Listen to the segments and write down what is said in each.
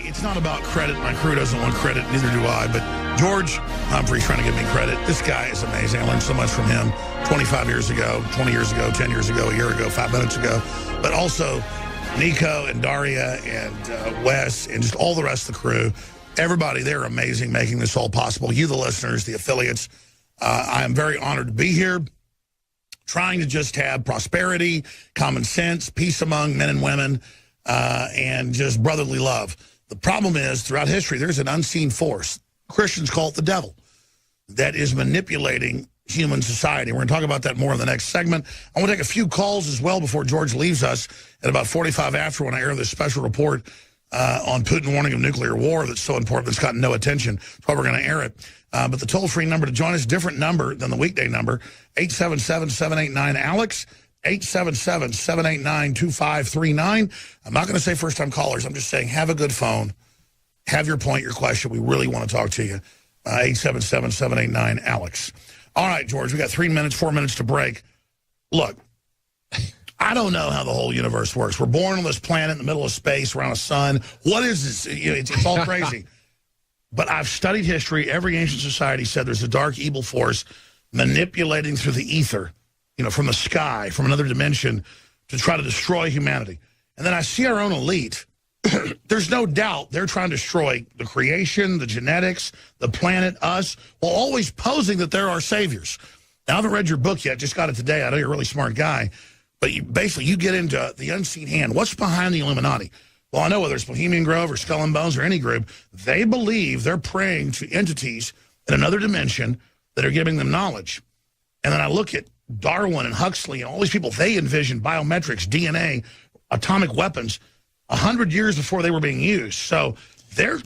it's not about credit. My crew doesn't want credit, neither do I. But George Humphrey's trying to give me credit. This guy is amazing. I learned so much from him 25 years ago, 20 years ago, 10 years ago, a year ago, 5 minutes ago. But also Nico and Daria and Wes and just all the rest of the crew. Everybody, they're amazing making this all possible. You, the listeners, the affiliates. I am very honored to be here, trying to just have prosperity, common sense, peace among men and women, and just brotherly love. The problem is, throughout history, there's an unseen force. Christians call it the devil, that is manipulating human society. We're going to talk about that more in the next segment. I want to take a few calls as well before George leaves us at about 45 after when I air this special report on Putin warning of nuclear war that's so important that's gotten no attention. That's why we're going to air it. But the toll-free number to join us, different number than the weekday number, 877-789-ALEX, 877-789-2539. I'm not going to say first-time callers. I'm just saying have a good phone. Have your point, your question. We really want to talk to you. 877-789-ALEX. All right, George, we got 3 minutes, 4 minutes to break. Look, I don't know how the whole universe works. We're born on this planet in the middle of space around a sun. What is this? It's all crazy. But I've studied history. Every ancient society said there's a dark, evil force manipulating through the ether, from the sky, from another dimension, to try to destroy humanity. And then I see our own elite. There's no doubt they're trying to destroy the creation, the genetics, the planet, us, while always posing that they're our saviors. Now, I haven't read your book yet. Just got it today. I know you're a really smart guy. But you get into the unseen hand. What's behind the Illuminati? Well, I know whether it's Bohemian Grove or Skull and Bones or any group, they believe they're praying to entities in another dimension that are giving them knowledge. And then I look at Darwin and Huxley and all these people, they envisioned biometrics, DNA, atomic weapons 100 years before they were being used. So they're,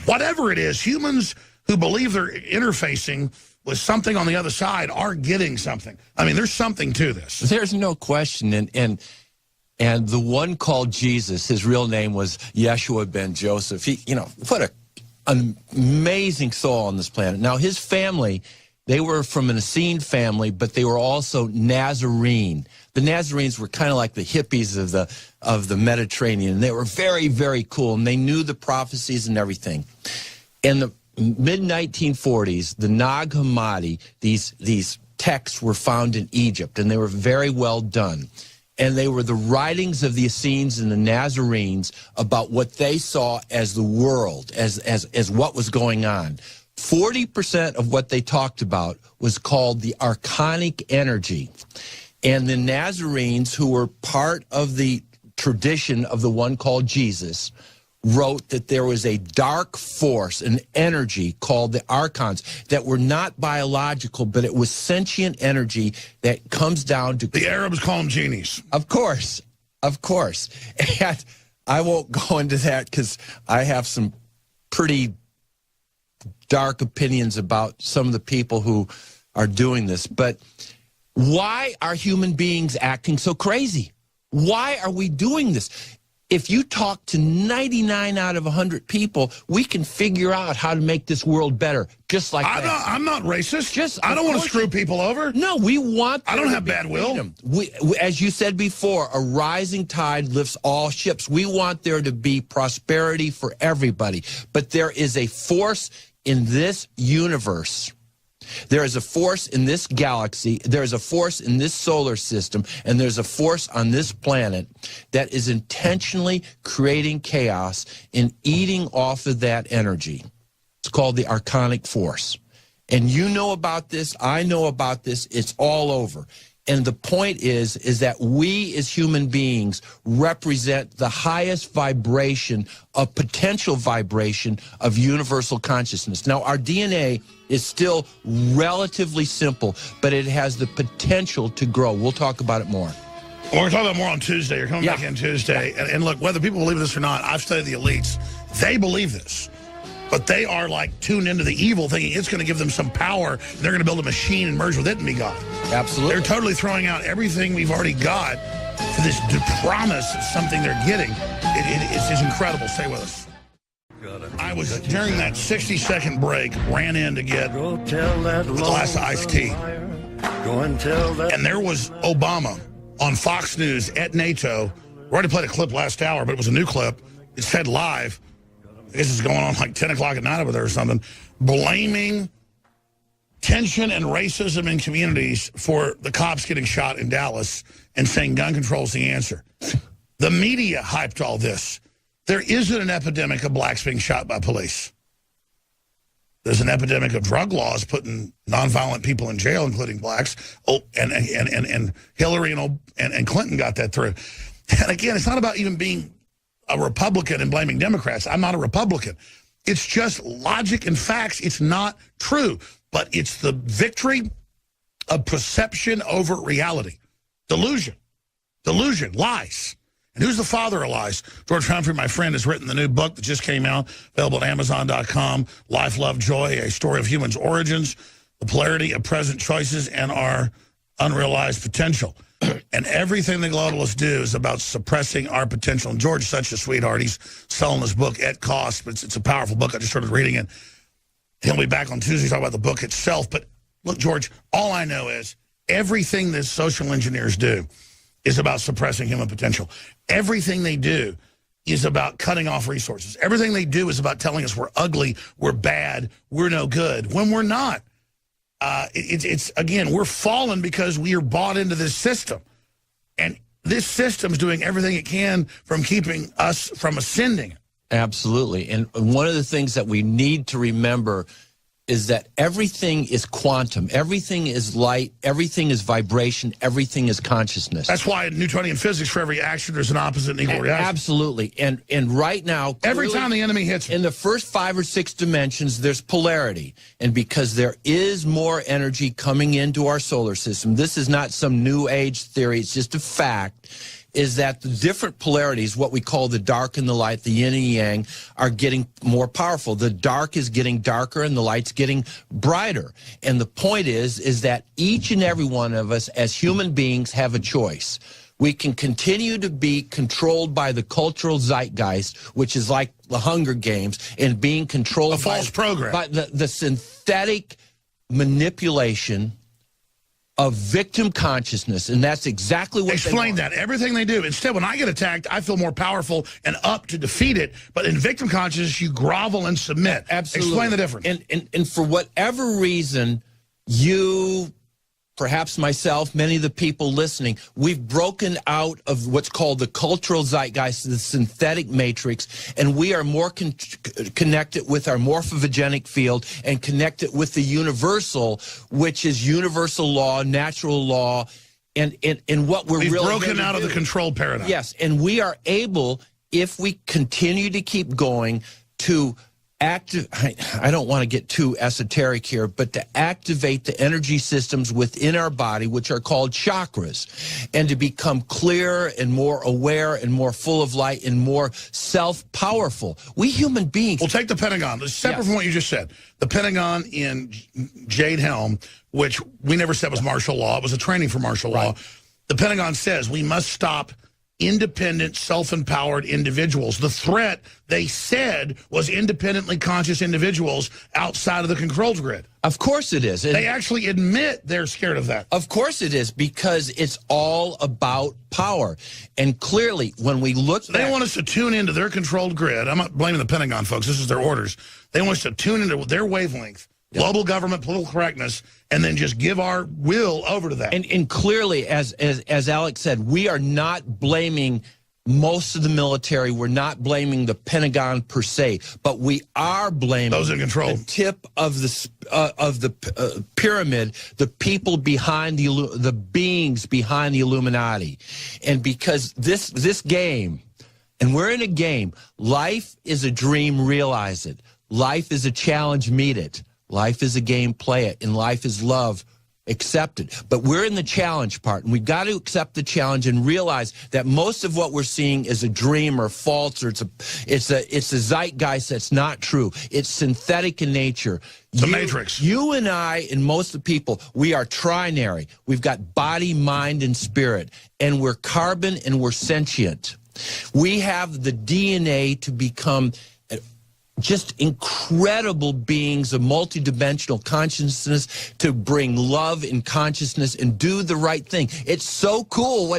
whatever it is, humans who believe they're interfacing with something on the other side are getting something. I mean, there's something to this. There's no question. And the one called Jesus, his real name was Yeshua ben Joseph. He, what an amazing soul on this planet. Now, his family, they were from an Essene family, but they were also Nazarene. The Nazarenes were kind of like the hippies of the Mediterranean. They were very, very cool, and they knew the prophecies and everything. In the mid-1940s, the Nag Hammadi, these texts were found in Egypt, and they were very well done. And they were the writings of the Essenes and the Nazarenes about what they saw as the world, as what was going on. 40% of what they talked about was called the archonic energy. And the Nazarenes, who were part of the tradition of the one called Jesus, wrote that there was a dark force, an energy called the archons that were not biological, but it was sentient energy that comes down to... The Arabs call them genies. Of course. And I won't go into that because I have some pretty dark opinions about some of the people who are doing this. But why are human beings acting so crazy? Why are we doing this? If you talk to 99 out of 100 people, we can figure out how to make this world better, just like that. I'm not racist. I don't want to screw people over. No, we want... I don't have bad will. As you said before, a rising tide lifts all ships. We want there to be prosperity for everybody. But there is a force in this universe. There is a force in this galaxy, there is a force in this solar system, and there's a force on this planet that is intentionally creating chaos and eating off of that energy. It's called the archonic force. And you know about this, I know about this, it's all over. And the point is that we as human beings represent the highest vibration, a potential vibration of universal consciousness. Now, our DNA is still relatively simple, but it has the potential to grow. We'll talk about it more. Well, we're going to talk about more on Tuesday. You're coming back in Tuesday. And look, whether people believe this or not, I've studied the elites. They believe this. But they are like tuned into the evil, thinking it's going to give them some power. And they're going to build a machine and merge with it and be God. Absolutely. They're totally throwing out everything we've already got for this promise of something they're getting. It's incredible. Stay with us. I was, during that 60-second break, ran in to get a glass of iced tea. And there was Obama on Fox News at NATO. We already played a clip last hour, but it was a new clip. It said live. this is going on like 10 o'clock at night over there or something, blaming tension and racism in communities for the cops getting shot in Dallas and saying gun control is the answer. The media hyped all this. There isn't an epidemic of blacks being shot by police. There's an epidemic of drug laws putting nonviolent people in jail, including blacks. Oh, and Hillary and Clinton got that through. And again, it's not about even being a Republican and blaming Democrats. I'm not a Republican. It's just logic and facts. It's not true. But it's the victory of perception over reality. Delusion. Delusion. Lies. And who's the father of lies? George Humphrey, my friend, has written the new book that just came out, available at Amazon.com, Life, Love, Joy, A Story of Humans' Origins, the Polarity of Present Choices, and Our Unrealized Potential. And everything the globalists do is about suppressing our potential. And George's such a sweetheart. He's selling this book at cost, but it's a powerful book. I just started reading it. He'll be back on Tuesday to talk about the book itself. But look, George, all I know is everything that social engineers do is about suppressing human potential. Everything they do is about cutting off resources. Everything they do is about telling us we're ugly, we're bad, we're no good, when we're not. Again, we're fallen because we are bought into this system. And this system's doing everything it can from keeping us from ascending. Absolutely. And one of the things that we need to remember is that everything is quantum. Everything is light. Everything is vibration. Everything is consciousness. That's why in Newtonian physics, for every action, there's an opposite and equal reaction. Absolutely. And right now, every time the enemy hits in the first 5 or 6 dimensions, there's polarity. And because there is more energy coming into our solar system, this is not some new age theory, it's just a fact, is that the different polarities, what we call the dark and the light, the yin and yang, are getting more powerful. The dark is getting darker and the light's getting brighter. And the point is that each and every one of us as human beings have a choice. We can continue to be controlled by the cultural zeitgeist, which is like the Hunger Games, and being controlled by a false program, by the synthetic manipulation of victim consciousness, and that's exactly what Explain that. Everything they do. Instead, when I get attacked, I feel more powerful and up to defeat it. But in victim consciousness, you grovel and submit. Absolutely. Explain the difference. And for whatever reason, you, perhaps myself, many of the people listening, we've broken out of what's called the cultural zeitgeist, the synthetic matrix, and we are more connected with our morphogenic field and connected with the universal, which is universal law, natural law, and what we've really broken out of the controlled paradigm. Yes, and we are able, if we continue to keep going, to I don't want to get too esoteric here, but to activate the energy systems within our body, which are called chakras, and to become clearer and more aware and more full of light and more self-powerful. We human beings. Well, take the Pentagon. Separate from what you just said. The Pentagon in Jade Helm, which we never said was martial law. It was a training for martial law. The Pentagon says we must stop independent, self-empowered individuals. The threat, they said, was independently conscious individuals outside of the controls grid. Of course it is. They actually admit they're scared of that. Of course it is, because it's all about power. And clearly, when we look so they want us to tune into their controlled grid. I'm not blaming the Pentagon, folks. This is their orders. They want us to tune into their wavelength, global government, political correctness, and then just give our will over to that. And clearly, as Alex said, we are not blaming most of the military. We're not blaming the Pentagon per se, but we are blaming those in control. The tip of the pyramid, the people behind the beings behind the Illuminati. And because this game, and we're in a game, life is a dream, realize it. Life is a challenge, meet it. Life is a game, play it. And life is love, accept it. But we're in the challenge part, and we've got to accept the challenge and realize that most of what we're seeing is a dream or false, or it's a zeitgeist that's not true. It's synthetic in nature. The Matrix. You and I and most of the people, we are trinary. We've got body, mind, and spirit, and we're carbon and we're sentient. We have the DNA to become just incredible beings of multidimensional consciousness, to bring love and consciousness and do the right thing. It's so cool.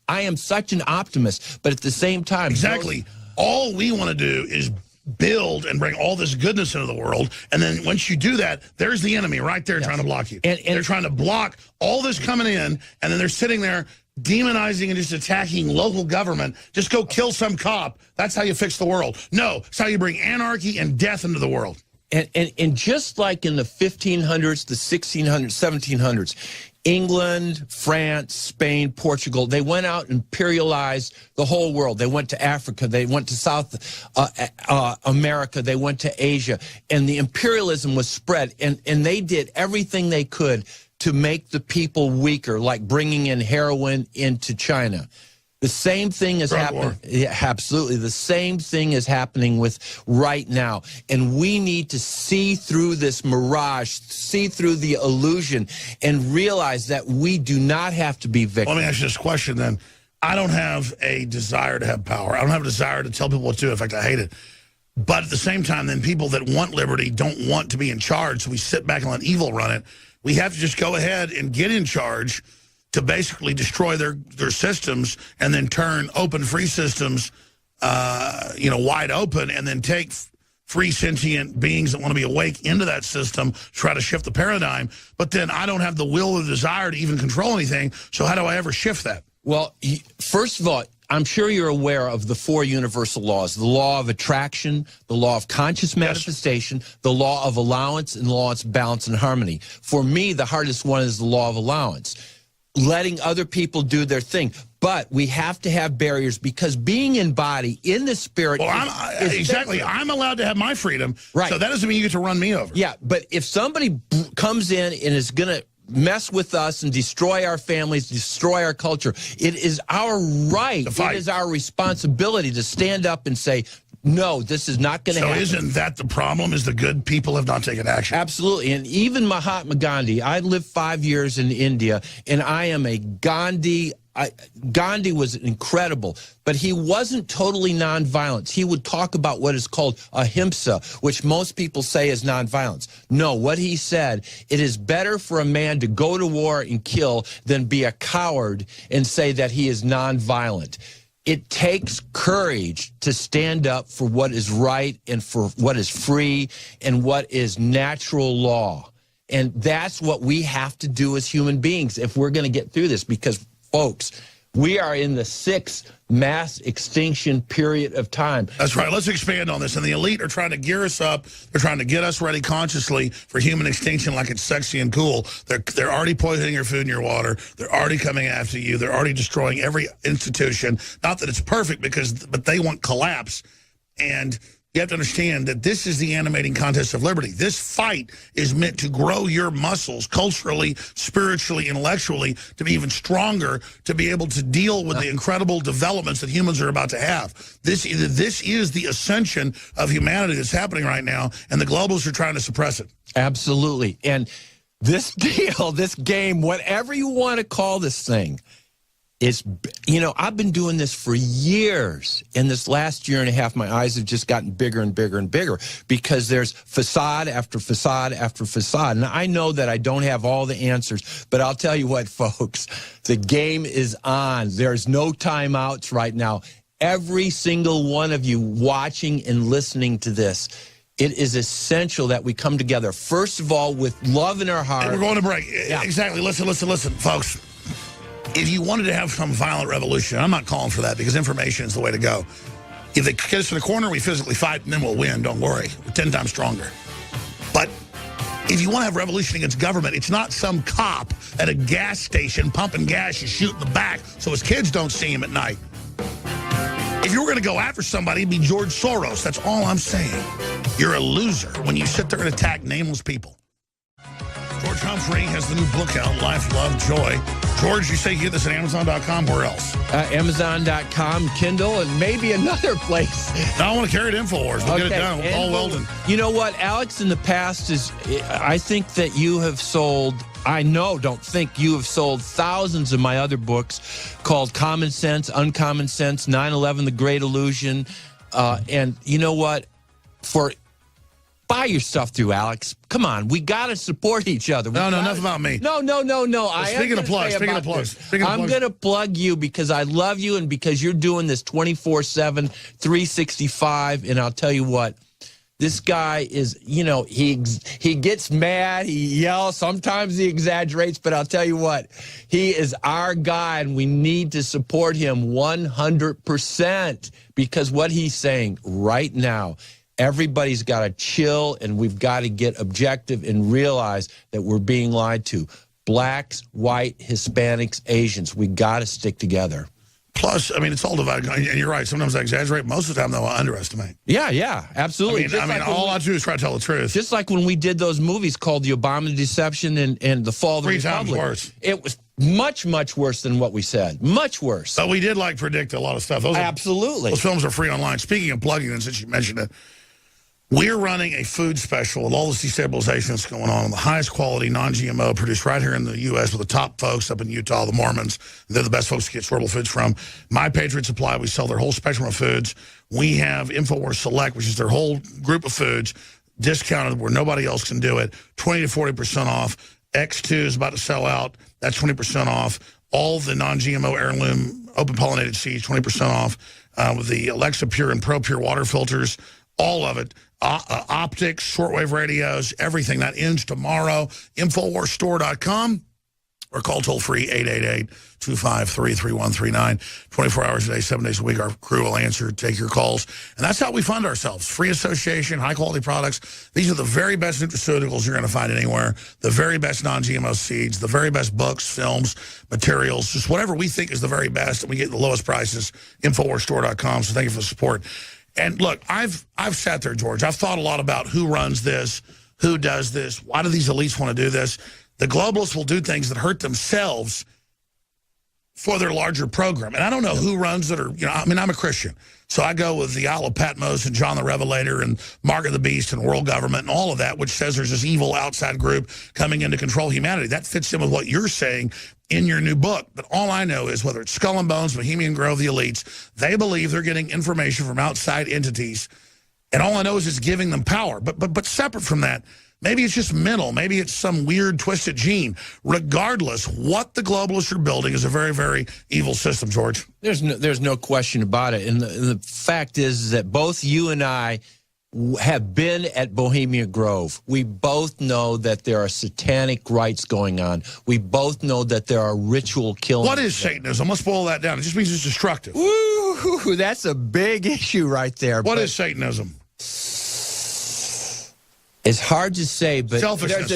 I am such an optimist, but at the same time, exactly. All we want to do is build and bring all this goodness into the world. And then once you do that, there's the enemy right there trying to block you. And they're trying to block all this coming in, and then they're sitting there demonizing and just attacking local government. Just go kill some cop. That's how you fix the world. No, it's how you bring anarchy and death into the world. And just like in the 1500s, the 1600s, 1700s, England, France, Spain, Portugal, they went out and imperialized the whole world. They went to Africa. They went to South America. They went to Asia. And the imperialism was spread. And they did everything they could to make the people weaker, like bringing in heroin into China. The same thing is happening. Yeah, absolutely. The same thing is happening with right now. And we need to see through this mirage, see through the illusion, and realize that we do not have to be victims. Let me ask you this question then. I don't have a desire to have power. I don't have a desire to tell people what to do. In fact, I hate it. But at the same time, then people that want liberty don't want to be in charge, so we sit back and let evil run it. We have to just go ahead and get in charge to basically destroy their systems and then turn open free systems, wide open, and then take free sentient beings that want to be awake into that system, try to shift the paradigm. But then I don't have the will or the desire to even control anything, so how do I ever shift that? Well, first of all, I'm sure you're aware of the 4 universal laws: the law of attraction, the law of conscious manifestation, the law of allowance, and the law of balance and harmony. For me, the hardest one is the law of allowance, letting other people do their thing. But we have to have barriers, because being in body, in the spirit... Well, exactly. I'm allowed to have my freedom, right? So that doesn't mean you get to run me over. Yeah, but if somebody comes in and is going to mess with us and destroy our families, destroy our culture, it is our right, it is our responsibility to stand up and say, no, this is not going to happen. So isn't that the problem, is the good people have not taken action? Absolutely. And even Mahatma Gandhi, I lived 5 years in India, and I am a Gandhi. Gandhi was incredible, but he wasn't totally nonviolent. He would talk about what is called ahimsa, which most people say is nonviolence. No, what he said, it is better for a man to go to war and kill than be a coward and say that he is nonviolent. It takes courage to stand up for what is right and for what is free and what is natural law. And that's what we have to do as human beings if we're going to get through this, because, folks, we are in the 6th mass extinction period of time. That's right. Let's expand on this. And the elite are trying to gear us up. They're trying to get us ready consciously for human extinction like it's sexy and cool. They're already poisoning your food and your water. They're already coming after you. They're already destroying every institution. Not that it's perfect, but they want collapse. And you have to understand that this is the animating contest of liberty. This fight is meant to grow your muscles culturally, spiritually, intellectually, to be even stronger, to be able to deal with the incredible developments that humans are about to have. This is the ascension of humanity that's happening right now, and the globalists are trying to suppress it. Absolutely. And this deal, this game, whatever you want to call this thing, I've been doing this for years. In this last year and a half, my eyes have just gotten bigger and bigger and bigger, because there's facade after facade after facade. And I know that I don't have all the answers, but I'll tell you what, folks, the game is on. There's no timeouts right now. Every single one of you watching and listening to this, it is essential that we come together, first of all, with love in our heart. And we're going to break. Yeah. Exactly. Listen, folks. If you wanted to have some violent revolution, I'm not calling for that, because information is the way to go. If they get us in the corner, we physically fight, and then we'll win. Don't worry. We're 10 times stronger. But if you want to have revolution against government, it's not some cop at a gas station pumping gas you shoot in the back so his kids don't see him at night. If you were going to go after somebody, it'd be George Soros. That's all I'm saying. You're a loser when you sit there and attack nameless people. George Humphrey has the new book out, Life, Love, Joy. George, you say you get this at Amazon.com. Where else? Amazon.com, Kindle, and maybe another place. No, I want to carry it Infowars. We'll get it done. Paul Weldon. You know what, Alex, in the past, I think that you have sold, don't think you have sold thousands of my other books called Common Sense, Uncommon Sense, 9/11, The Great Illusion. And you know what? For buy your stuff through Alex. Come on, we got to support each other. No, enough about me. No. Speaking of plugs, I'm going to plug you because I love you and because you're doing this 24/7, 365. And I'll tell you what, this guy is, you know, he gets mad, he yells, sometimes he exaggerates, but I'll tell you what, he is our guy and we need to support him 100% because what he's saying right now, everybody's got to chill and we've got to get objective and realize that we're being lied to. Blacks, white, Hispanics, Asians, we got to stick together. Plus, I mean, it's all divided. And you're right. Sometimes I exaggerate. Most of the time, though, I underestimate. Yeah, absolutely. I mean, all I do is try to tell the truth. Just like when we did those movies called The Obama Deception and The Fall of the Republic. 3 times worse. It was much, much worse than what we said. Much worse. But we did, like, predict a lot of stuff. Absolutely. Those films are free online. Speaking of plugging, and since you mentioned it, we're running a food special with all this destabilization that's going on, the highest quality non-GMO produced right here in the U.S. with the top folks up in Utah, the Mormons. They're the best folks to get storable foods from. My Patriot Supply, we sell their whole spectrum of foods. We have Infowars Select, which is their whole group of foods, discounted where nobody else can do it, 20 to 40% off. X2 is about to sell out. That's 20% off. All the non-GMO heirloom open pollinated seeds, 20% off. With the Alexa Pure and Pro Pure water filters, all of it. Optics, shortwave radios, everything. That ends tomorrow. Infowarsstore.com or call toll-free 888-253-3139. 24 hours a day, 7 days a week. Our crew will answer, take your calls. And that's how we fund ourselves. Free association, high-quality products. These are the very best nutraceuticals you're going to find anywhere. The very best non-GMO seeds. The very best books, films, materials. Just whatever we think is the very best. And we get the lowest prices. Infowarsstore.com. So thank you for the support. And look, I've sat there, George. I've thought a lot about who runs this, who does this, why do these elites want to do this? The globalists will do things that hurt themselves for their larger program. And I don't know who runs it or, you know, I mean, I'm a Christian. So I go with the Isle of Patmos and John the Revelator and Mark of the Beast and world government and all of that, which says there's this evil outside group coming in to control humanity. That fits in with what you're saying in your new book. But all I know is whether it's Skull and Bones, Bohemian Grove, the elites, they believe they're getting information from outside entities. And all I know is it's giving them power. But separate from that, maybe it's just mental. Maybe it's some weird twisted gene. Regardless, what the globalists are building is a very, very evil system, George. There's no question about it. And the fact is that both you and I have been at Bohemian Grove. We both know that there are satanic rites going on. We both know that there are ritual killings. What is Satanism? Let's boil that down. It just means it's destructive. Ooh, that's a big issue right there. What is Satanism? It's hard to say, but selfishness.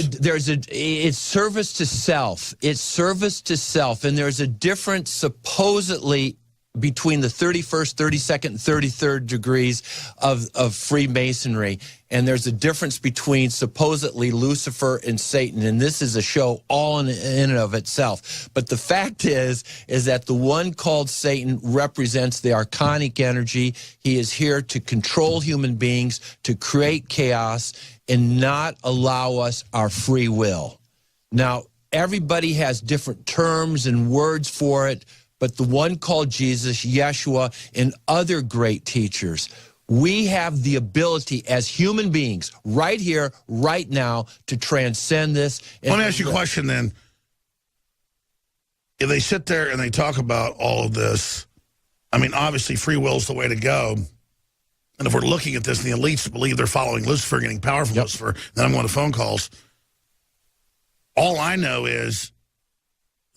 It's service to self. It's service to self, and there's a difference supposedly between the 31st, 32nd, and 33rd degrees of Freemasonry, and there's a difference between supposedly Lucifer and Satan, and this is a show all in and of itself. But the fact is that the one called Satan represents the archonic energy. He is here to control human beings, to create chaos, and not allow us our free will. Now, everybody has different terms and words for it, but the one called Jesus, Yeshua, and other great teachers, we have the ability as human beings right here, right now, to transcend this. Let me ask you a question then. If they sit there and they talk about all of this, I mean, obviously free will is the way to go. And if we're looking at this, and the elites believe they're following Lucifer, getting power from Lucifer, then I'm going to phone calls. All I know is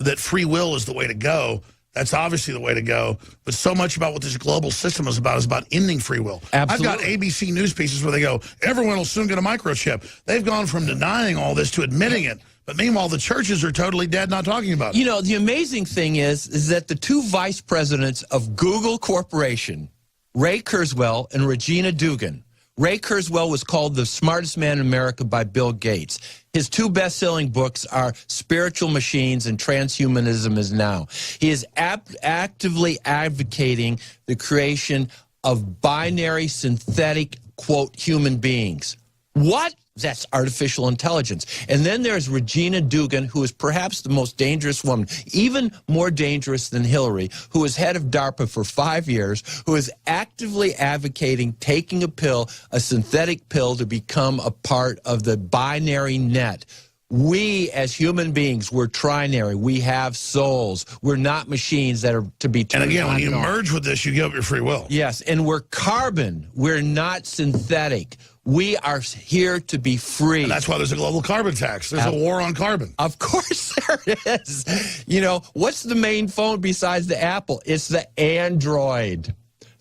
that free will is the way to go. That's obviously the way to go. But so much about what this global system is about ending free will. Absolutely. I've got ABC news pieces where they go, everyone will soon get a microchip. They've gone from denying all this to admitting it. But meanwhile, the churches are totally dead, not talking about it. You know, the amazing thing is that the two vice presidents of Google Corporation, Ray Kurzweil and Regina Dugan. Ray Kurzweil was called the smartest man in America by Bill Gates. His two best-selling books are Spiritual Machines and Transhumanism Is Now. He is actively advocating the creation of binary synthetic, quote, human beings. What That's artificial intelligence. And then there's Regina Dugan, who is perhaps the most dangerous woman, even more dangerous than Hillary, who was head of DARPA for 5 years, who is actively advocating taking a pill, a synthetic pill, to become a part of the binary net. We, as human beings, we're trinary. We have souls. We're not machines that are to be turned on. And again, when you merge with this, you give up your free will. Yes, and we're carbon. We're not synthetic. We are here to be free. And that's why there's a global carbon tax. There's a war on carbon. Of course there is. You know, what's the main phone besides the Apple? It's the Android.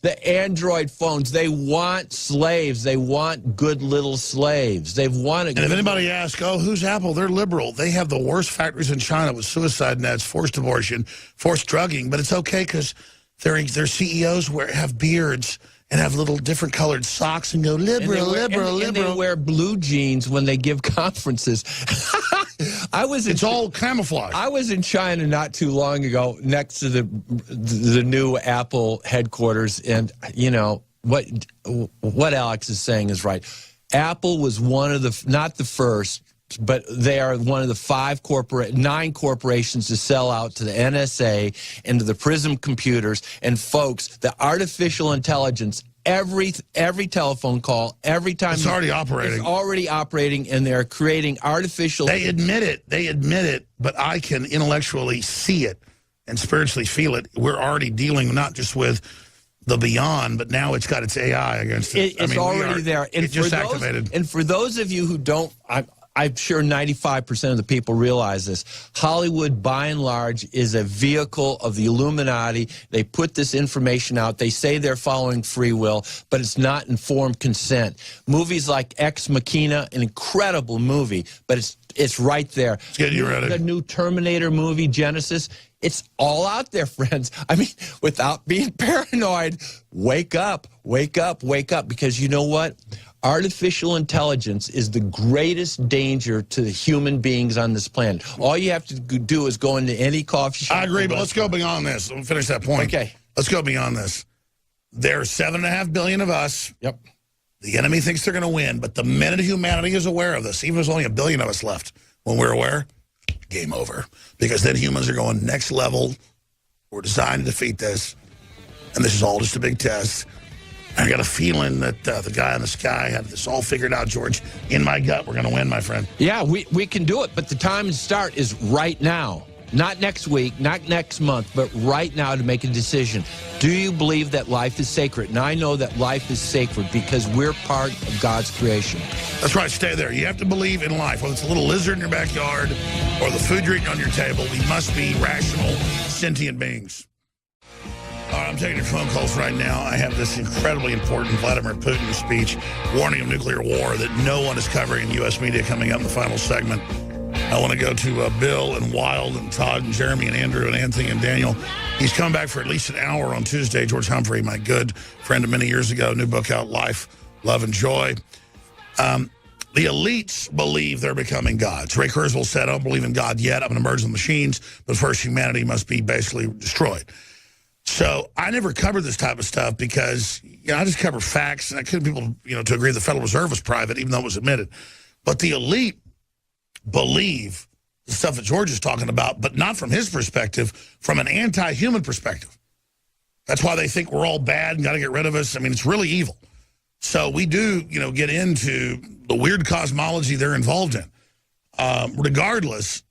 The Android phones, they want slaves. They want good little slaves. They've wanted. And if anybody asks, oh, who's Apple? They're liberal. They have the worst factories in China with suicide nets, forced abortion, forced drugging. But it's okay because their CEOs have beards and have little different colored socks and go liberal, liberal. And they wear blue jeans when they give conferences. It's all camouflage. I was in China not too long ago, next to the new Apple headquarters, and you know what Alex is saying is right. Apple was one of the, not the first, but they are one of the 9 corporations to sell out to the NSA and to the Prism computers. And folks, the artificial intelligence, every telephone call, every time it's already operating. It's already operating, and they're creating artificial. They admit it, but I can intellectually see it and spiritually feel it. We're already dealing not just with the beyond, but now it's got its AI against it. It's already there. And it's just activated. And for those of you who don't, I'm sure 95% of the people realize this. Hollywood, by and large, is a vehicle of the Illuminati. They put this information out. They say they're following free will, but it's not informed consent. Movies like Ex Machina, an incredible movie, but it's right there. It's getting you ready. The new Terminator movie, Genesis, it's all out there, friends. I mean, without being paranoid, wake up, wake up, wake up, because you know what? Artificial intelligence is the greatest danger to the human beings on this planet. All you have to do is go into any coffee shop. I agree, but let's go beyond this. Let me finish that point. Okay. Let's go beyond this. There's 7.5 billion of us. Yep. The enemy thinks they're going to win, but the minute humanity is aware of this, even if there's only 1 billion of us left, when we're aware, game over. Because then humans are going next level. We're designed to defeat this. And this is all just a big test. I got a feeling that the guy in the sky had this all figured out, George. In my gut, we're going to win, my friend. Yeah, we can do it, but the time to start is right now. Not next week, not next month, but right now to make a decision. Do you believe that life is sacred? And I know that life is sacred because we're part of God's creation. That's right. Stay there. You have to believe in life. Whether it's a little lizard in your backyard or the food you're eating on your table, we must be rational, sentient beings. All right, I'm taking your phone calls right now. I have this incredibly important Vladimir Putin speech warning of nuclear war that no one is covering in U.S. media coming up in the final segment. I want to go to Bill and Wild and Todd and Jeremy and Andrew and Anthony and Daniel. He's coming back for at least an hour on Tuesday. George Humphrey, my good friend of many years ago, new book out, Life, Love, and Joy. The elites believe they're becoming gods. Ray Kurzweil said, I don't believe in God yet. I'm going to merge the machines, but first humanity must be basically destroyed. So I never covered this type of stuff because, I just cover facts, and I couldn't people, to agree the Federal Reserve was private, even though it was admitted. But the elite believe the stuff that George is talking about, but not from his perspective, from an anti-human perspective. That's why they think we're all bad and got to get rid of us. I mean, it's really evil. So we do, get into the weird cosmology they're involved in. Regardless,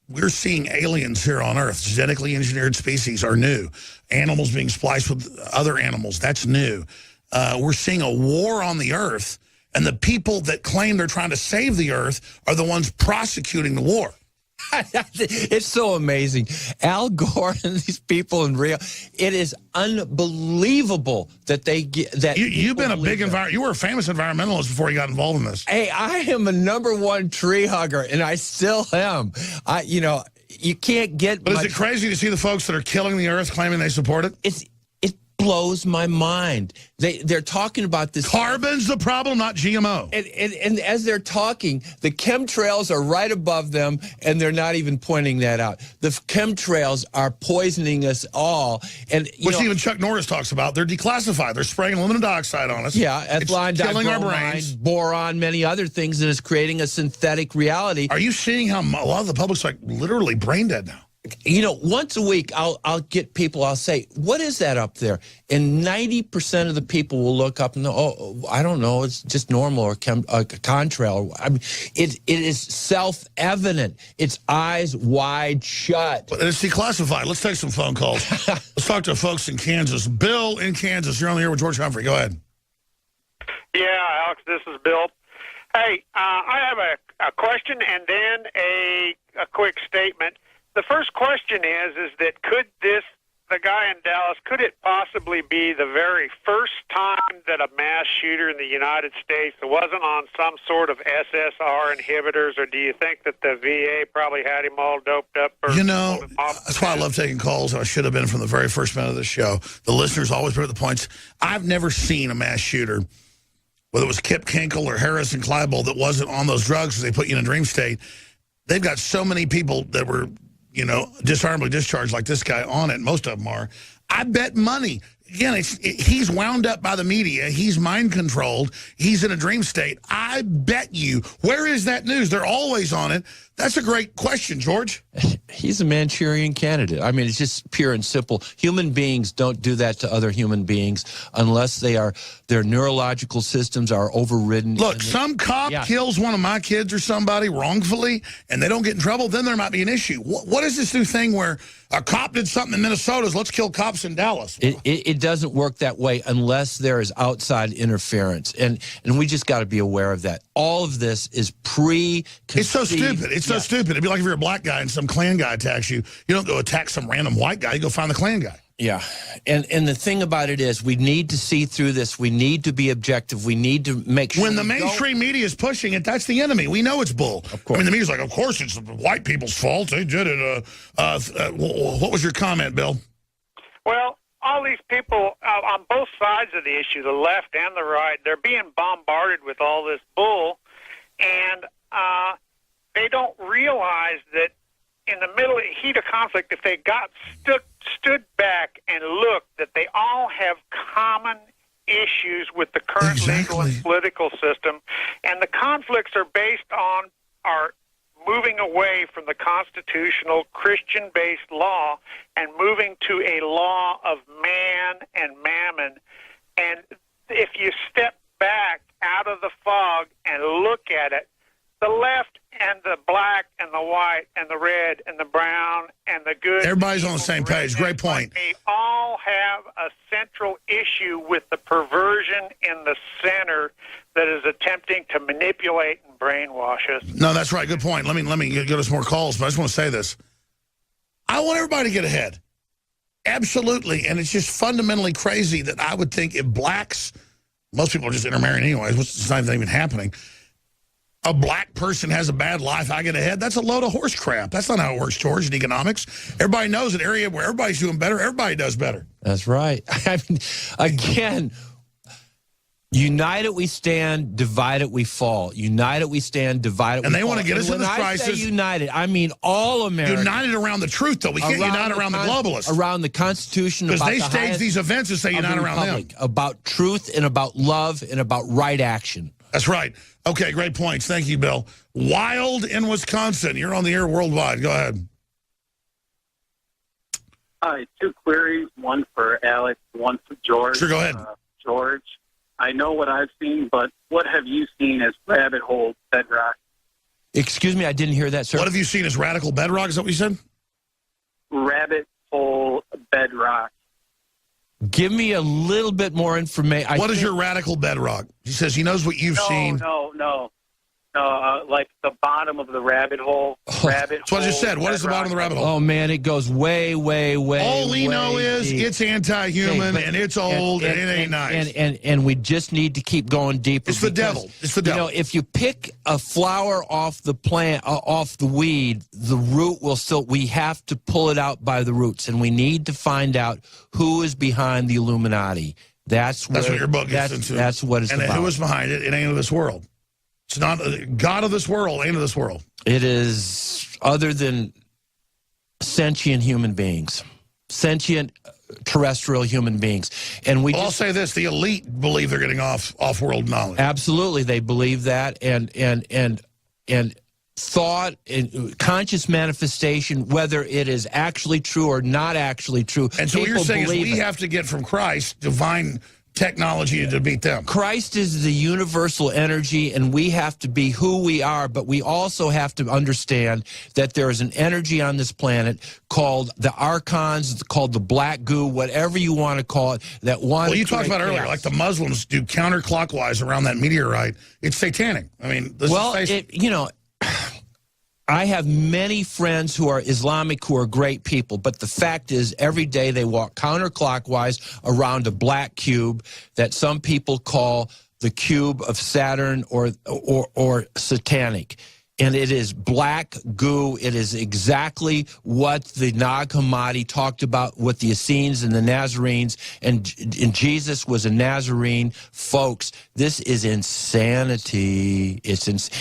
we're seeing aliens here on Earth. Genetically engineered species are new. Animals being spliced with other animals, that's new. We're seeing a war on the Earth, and the people that claim they're trying to save the Earth are the ones prosecuting the war. It's so amazing. Al Gore and these people in Rio, it is unbelievable that they get that. You've been a big you were a famous environmentalist before you got involved in this. Hey, I am a #1 tree hugger, and I still am. You can't get. But is it crazy to see the folks that are killing the Earth claiming they support it? blows my mind. They're talking about this. Carbon's the problem, not GMO. And as they're talking, the chemtrails are right above them, and they're not even pointing that out. The chemtrails are poisoning us all. And Which even Chuck Norris talks about. They're declassified. They're spraying aluminum dioxide on us. Yeah, ethylene, killing our dibromide, brains. boron, many other things, and it's creating a synthetic reality. Are you seeing how a lot of the public's like literally brain dead now? You know, once a week, I'll get people, I'll say, what is that up there? And 90% of the people will look up and go, oh, I don't know, it's just normal or contrail. I mean, it is self-evident. It's eyes wide shut. But it's declassified. Let's take some phone calls. Let's talk to folks in Kansas. Bill in Kansas, you're on the air with George Humphrey. Go ahead. Yeah, Alex, this is Bill. Hey, I have a question and then a quick statement. The first question is that could the guy in Dallas, could it possibly be the very first time that a mass shooter in the United States wasn't on some sort of SSR inhibitors, or do you think that the VA probably had him all doped up? You know, that's why I love taking calls. I should have been from the very first minute of the show. The listeners always put the points. I've never seen a mass shooter, whether it was Kip Kinkle or Harrison Kleinbold, that wasn't on those drugs because they put you in a dream state. They've got so many people that were, you know, dishonorably discharged like this guy on it. Most of them are. I bet money. Again, he's wound up by the media. He's mind-controlled. He's in a dream state. I bet you. Where is that news? They're always on it. That's a great question, George. He's a Manchurian candidate. I mean, it's just pure and simple. Human beings don't do that to other human beings unless their neurological systems are overridden. Look, some cop kills one of my kids or somebody wrongfully, and they don't get in trouble, then there might be an issue. What is this new thing where a cop did something in Minnesota, let's kill cops in Dallas? It doesn't work that way unless there is outside interference, and we just got to be aware of that. All of this is preconceived. It's so stupid. It's so stupid. It'd be like if you're a black guy and some Klan guy attacks you. You don't go attack some random white guy. You go find the Klan guy. Yeah, and the thing about it is we need to see through this. We need to be objective. We need to make sure. When the mainstream media is pushing it, that's the enemy. We know it's bull. Of course. I mean, the media's like, of course it's the white people's fault. They did it. What was your comment, Bill? Well, all these people on both sides of the issue, the left and the right, they're being bombarded with all this bull, and they don't realize that in the middle of the heat of conflict, if they got stood back and looked, that they all have common issues with the current legal and political system, and the conflicts are based on our moving away from the constitutional Christian-based law and moving to a law of man and mammon. And if you step back out of the fog and look at it, the left and the black and the white and the red and the brown and the good. Everybody's on the same page. Great point. They all have a central issue with the perversion in the center that is attempting to manipulate and brainwash us. No, that's right. Good point. Let me get us more calls, but I just want to say this. I want everybody to get ahead. Absolutely. And it's just fundamentally crazy that I would think if blacks, most people are just intermarrying anyways, it's not even happening. A black person has a bad life, I get ahead. That's a load of horse crap. That's not how it works, George, in economics. Everybody knows an area where everybody's doing better, everybody does better. That's right. I mean, again, united we stand, divided we fall. United we stand, divided we fall. And they want to get us in this crisis. When I say united, I mean all Americans. United around the truth, though. We can't unite around the globalists. Around the Constitution. Because they stage these events and say unite around them. About truth and about love and about right action. That's right. Okay, great points. Thank you, Bill. Wild in Wisconsin. You're on the air worldwide. Go ahead. Hi, two queries, one for Alex, one for George. Sure, go ahead. George, I know what I've seen, but what have you seen as rabbit hole bedrock? Excuse me, I didn't hear that, sir. What have you seen as radical bedrock? Is that what you said? Rabbit hole bedrock. Give me a little bit more information. What is your radical bedrock? He says he knows what you've seen. No. like the bottom of the rabbit hole. That's what I just said. What is the bottom of the rabbit hole? Oh, man, it goes way, way, way, all we know is deep. it's anti-human, and it's old, and it ain't nice. And we just need to keep going deeper. It's the devil. It's the devil. You know, if you pick a flower off the plant, off the weed, the root will still, we have to pull it out by the roots, and we need to find out who is behind the Illuminati. That's what your book gets into. That's what it's about. And who is behind it? It ain't of this world. It's not God of this world, ain't of this world. It is other than sentient human beings, sentient terrestrial human beings. And I'll say this, the elite believe they're getting off-world knowledge. Absolutely, they believe that, and thought and conscious manifestation, whether it is actually true or not actually true. And so what you're saying is we have to get from Christ divine technology to beat them. Christ is the universal energy, and we have to be who we are, but we also have to understand that there is an energy on this planet called the archons, called the black goo, whatever you want to call it, that one. Well, you talked about earlier, like the Muslims do counterclockwise around that meteorite. It's satanic. I mean, this is you know, I have many friends who are Islamic who are great people, but the fact is every day they walk counterclockwise around a black cube that some people call the cube of Saturn or satanic. And it is black goo. It is exactly what the Nag Hammadi talked about with the Essenes and the Nazarenes, and Jesus was a Nazarene. Folks, this is insanity.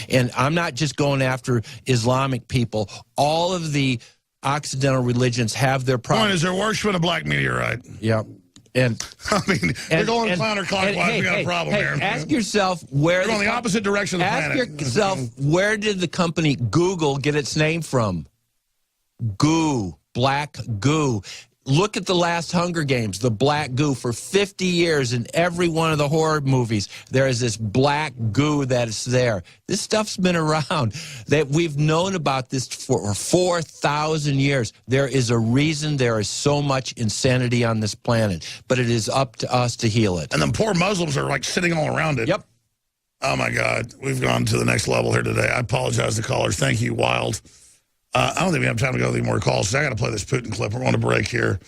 And I'm not just going after Islamic people. All of the Occidental religions have their problems. Point is they're worshiping a black meteorite. Yep. And I mean, they're going counterclockwise. We got a problem here. Ask yourself where they're going the opposite direction of the planet. Ask yourself, where did the company Google get its name from? Goo, black goo. Look at the last Hunger Games, the black goo. For 50 years in every one of the horror movies, there is this black goo that is there. This stuff's been around. That we've known about this for 4,000 years. There is a reason there is so much insanity on this planet, but it is up to us to heal it. And then poor Muslims are like sitting all around it. Yep. Oh, my God. We've gone to the next level here today. I apologize to callers. Thank you, Wild. I don't think we have time to go to any more calls. So I got to play this Putin clip. We're going to break here.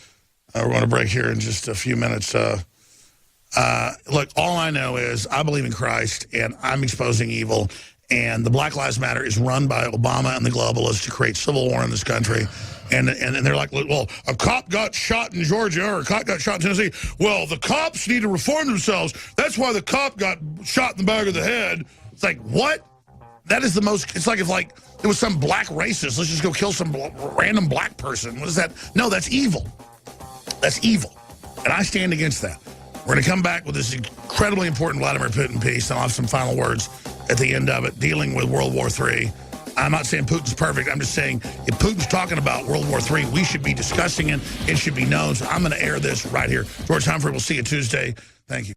We're going to break here in just a few minutes. Look, all I know is I believe in Christ, and I'm exposing evil. And the Black Lives Matter is run by Obama and the globalists to create civil war in this country. And they're like, well, a cop got shot in Georgia or a cop got shot in Tennessee. Well, the cops need to reform themselves. That's why the cop got shot in the back of the head. It's like, what? That is the most, it's like if it was some black racist, let's just go kill some random black person. What is that? No, that's evil. That's evil. And I stand against that. We're going to come back with this incredibly important Vladimir Putin piece, and I'll have some final words at the end of it, dealing with World War III. I'm not saying Putin's perfect. I'm just saying if Putin's talking about World War III, we should be discussing it. It should be known. So I'm going to air this right here. George Humphrey, we'll see you Tuesday. Thank you.